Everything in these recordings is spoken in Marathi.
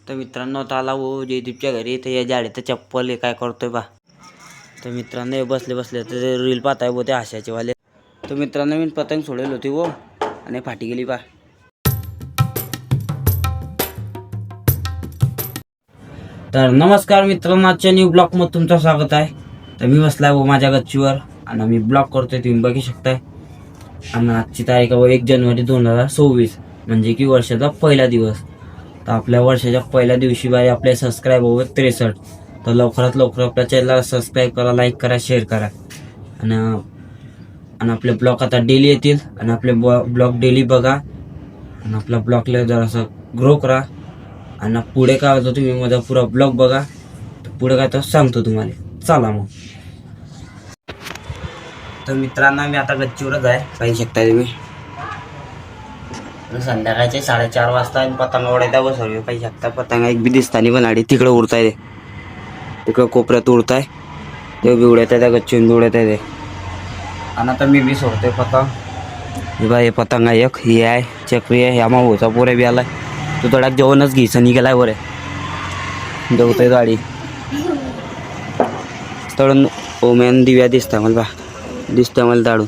तर मित्रांनो आता आला वो जयदीपच्या घरी. तर या जाडीचं चप्पल हे काय करतोय बा. तर मित्रांनो हे बसले बसले तर रील पाहताय वो ते हास्याचे वाले. तर मित्रांनो मी पतंग सोडेल होती वो आणि फाटी गेली बा. तर नमस्कार मित्रांनो, आजच्या न्यू ब्लॉग मध्ये तुमचं स्वागत आहे. तर मी बसलाय वो माझ्या गच्चीवर आणि मी ब्लॉग करतोय, तुम्ही बघू शकताय. आणि आजची तारीख आहे 1 जानेवारी 2026, म्हणजे की वर्षाचा पहिला दिवस. तर आपल्या वर्षाच्या पहिल्या दिवशी बाई आपले सबस्क्राईब होत 63. तर लवकरात लवकर आपल्या चॅनलला सबस्क्राईब करा, लाईक करा, शेअर करा. आणि आपले ब्लॉग आता डेली येतील आणि आपले ब्लॉग डेली बघा आणि आपल्या ब्लॉगला जरासं ग्रो करा. आणि पुढे काय होतं तुम्ही माझा पुरा ब्लॉग बघा. तर पुढे काय तर सांगतो तुम्हाला. चला मग. तर मित्रांनो मी आता गच्चीवरच आहे, पाहू शकता तुम्ही. संध्याकाळचे 4:30 वाजता आणि पतंग उडायला बसवली. पाहू शकता पतंग एक बी दिसतानी पण आडी तिकडे उडताय, तिकडं कोपऱ्यात उडताय ते बी उडत आहे, त्या गच्चीवरून बी उडत आहे ते. आणि आता मी बी सोडतोय पतंग. हे बा हे पतंग आहे, एक ही आहे चक्री आहे. ह्या मागोचा पोरे बी आलाय. तो थोड्याक जेवणच घ्यायचं निघालाय बरे जेवतोय गाडी तळून. ओम्यान दिव्या दिसता मला बा, दिसतंय मला दाडू.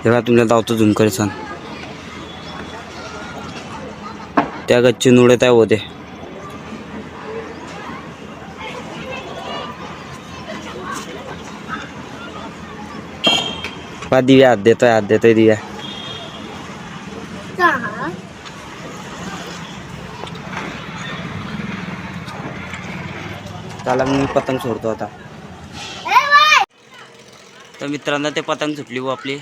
तेव्हा तुमच्या धावतो झुम करीसान त्या गच्ची उडत आहे होते. पा दिव्या हात देतोय दिव्या. त्याला मी पतंग सोडतो आता. तर मित्रांनो ते पतंग सुटली वो आपली,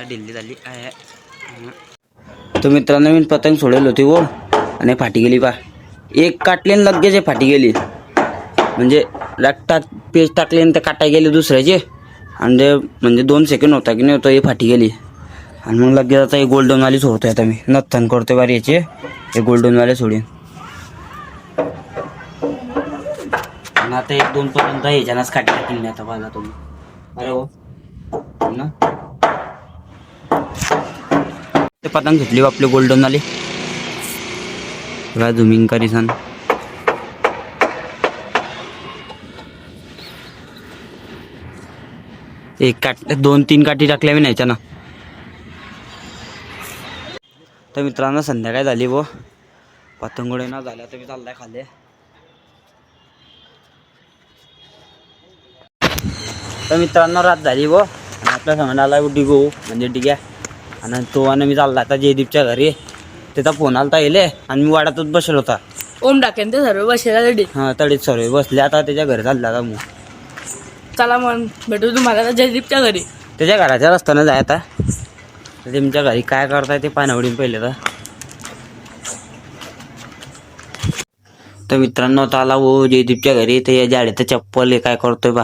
ढिल्ली झाली आहे. तर मित्रांनो मी पतंग सोडेल होती वो आणि फाटी गेली बा. एक काटली आणि लगेच फाटी गेली. म्हणजे पेज टाकले आणि ते काटाय गेले दुसऱ्याचे. आणि ते म्हणजे 2 सेकंड होता की नाही होता, हे फाटी गेली. आणि मग लगेच आता हे गोल्डनवाली सोडतोय. आता मी नथन करतोय बारी याचे, हे गोल्डनवाले सोडीन. आणि आता 1-2 पर्यंत ह्याच्यानंच काटी टाकली नाही आता बघा तुम्ही. अरे हो ना, ते पतंग घेतली आपले गोल्डनवाले. झुमिंग करीसान. एक 2-3 काठी टाकल्या मी न्यायच्या ना. तर मित्रांनो संध्याकाळ झाली वो, पतंगोडे ना झाल्या तर मी चाललाय खाली. तर मित्रांनो रात झाली वो, आपल्या समोर आला डिगो म्हणजे डिग्या. आणि तो आणि मी चालला आता जयदीपच्या घरी. त्याचा फोन आलता येले आणि मी वाड्यातच बसलो होता. ओम टाकेन ते सर्व बसलेला तडी. हा तडीत सर्व बसले. आता त्याच्या घरी चालला आता मग. चला मग भेटू तुम्हाला जयदीपच्या घरी. त्याच्या घराच्या रस्त्यानं जाय आता. तर तुमच्या घरी काय करताय ते पाण्यावडीन पहिले तर मित्रांनो आता आला वो जयदीपच्या घरी. तर या जाडीचं चप्पल हे काय करतोय बा.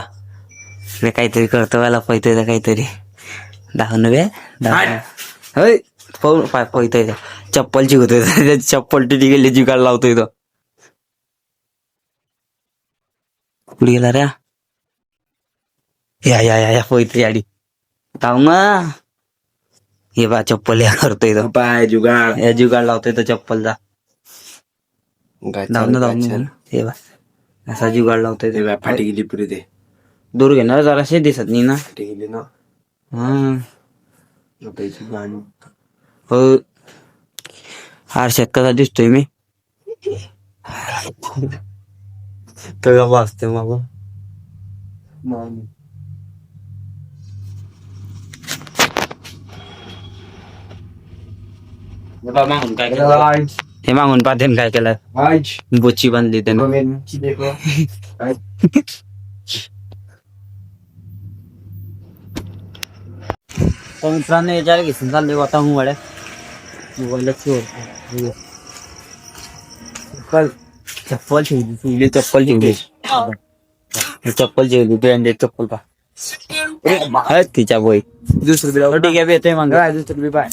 हे काहीतरी करतोय मला पैतोय काहीतरी. दाखवून पैतोय चप्पल चिकतोय. चप्पल टिटी गेली जिगाड लावतोय तो. कुठे गेला रे या या या पैतरी आडी धाव ना. हे बा चप्पल या करतोय तो. पाय जुगाड या जुगाड लावतोय तो चप्पलचा. धावून हे बा असा जुगाड लावतोय ते. फाटी गेली पुरी ते. दूर घेणार जराशे दिसत नाही ना. फाटी गेली ना. हो आरशात कसा दिसतोय मी. तर वाचते मग मागून काय केलं. हे मागून पाहते काय केलं. बोची बांधली त्यानं. तर मित्रांनो याच्यावर घेऊन चालले आता मोबाईल. चप्पल ठेवली चप्पल ठेवली ब्रँडेड चप्पल पा तिच्या बोई. दुसरं ठीक आहे येतोय मग. दुसरं पाय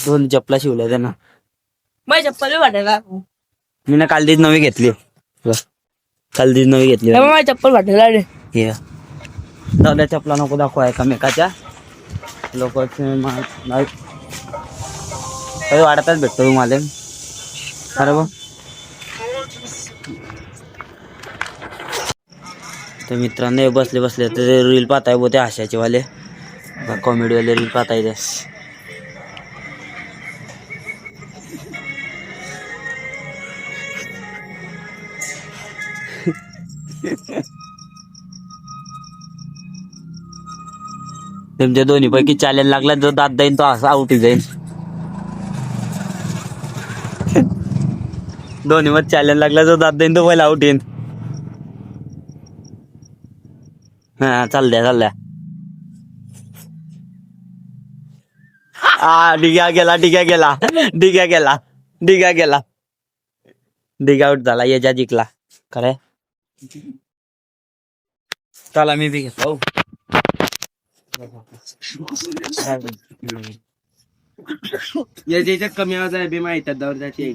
2 चप्पला शिवल्या त्यांना. माझी चप्पल वाटायला मी ना काल तीच नवी घेतली. खालदी नवी घेतली हे बघ, माझी चप्पल फाटलेला आहे. हे दादा चपला नको दाखवा एकामेकाच्या लोक वाढतच भेटतो तुम्हाला अरे बघ. तर मित्रांनो हे बसले बसले तर रील पाहताय बो ते हास्याचे वाले कॉमेडी वाले रील पाहताय ते. तुमच्या दोन्ही पैकी चॅलेंज लागला जो दात जाईन तो असा आउट जाईल. दोन्ही मध्ये चॅलेंज लागला जो दात जाईन तो पहिला आउट येईन. हा चालद्या डिग्या गेला डिग्या आउट झाला. याच्या जिंकला खरे. चला मी बी घेतो. याच्यात कमी आवाज आहे बी माहिती दौर जाते.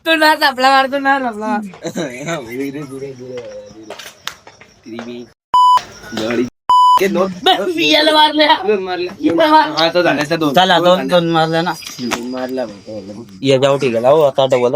तू ना आपला मारतो ना आपला याला मारले. चला दोन मारले ना. ये जाऊ ठीक आहे. हो आता डबल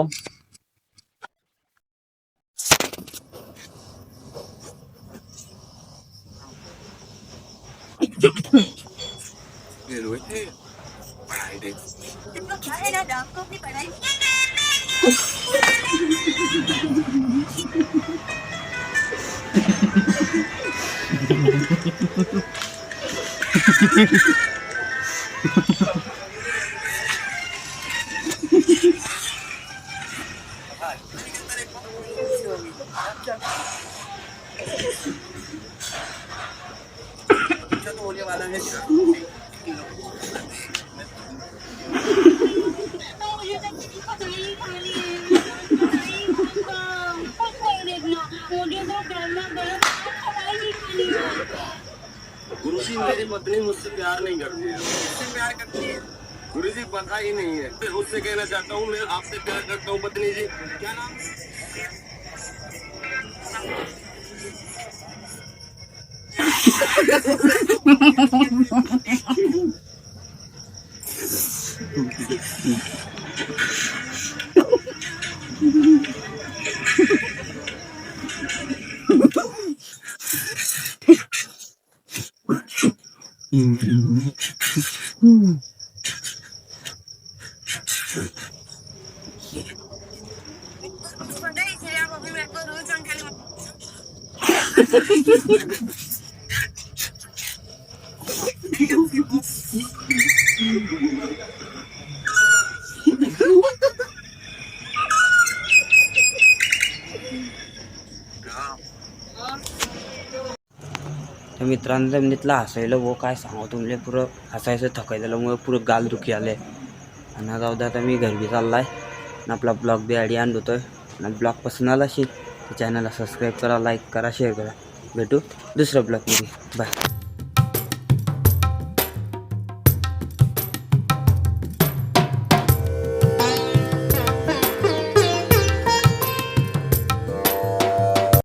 गुरुजी मेरी पत्नी मुझसे प्यार नहीं करती है. मुझसे प्यार करती है गुरुजी पता ही नहीं है. उससे कहना चाहता हूँ मैं आपसे प्यार करता हूँ पत्नी जी. क्या नाम? तर मित्रांनो जमिनीतला हसायला वो काय सांगू तुम्हाला पुरं हसायचं थकायल्यामुळे पुरं गाल दुखी आले. आणि जाऊ द्या आता मी घरी चाललाय आणि आपला ब्लॉग बी आयडी आणतोय. आणि ब्लॉग पसंत आला असेल तर चॅनलला सबस्क्राईब करा, लाईक करा, शेअर करा. भेटू दुसऱ्या ब्लॉगमध्ये. बाय.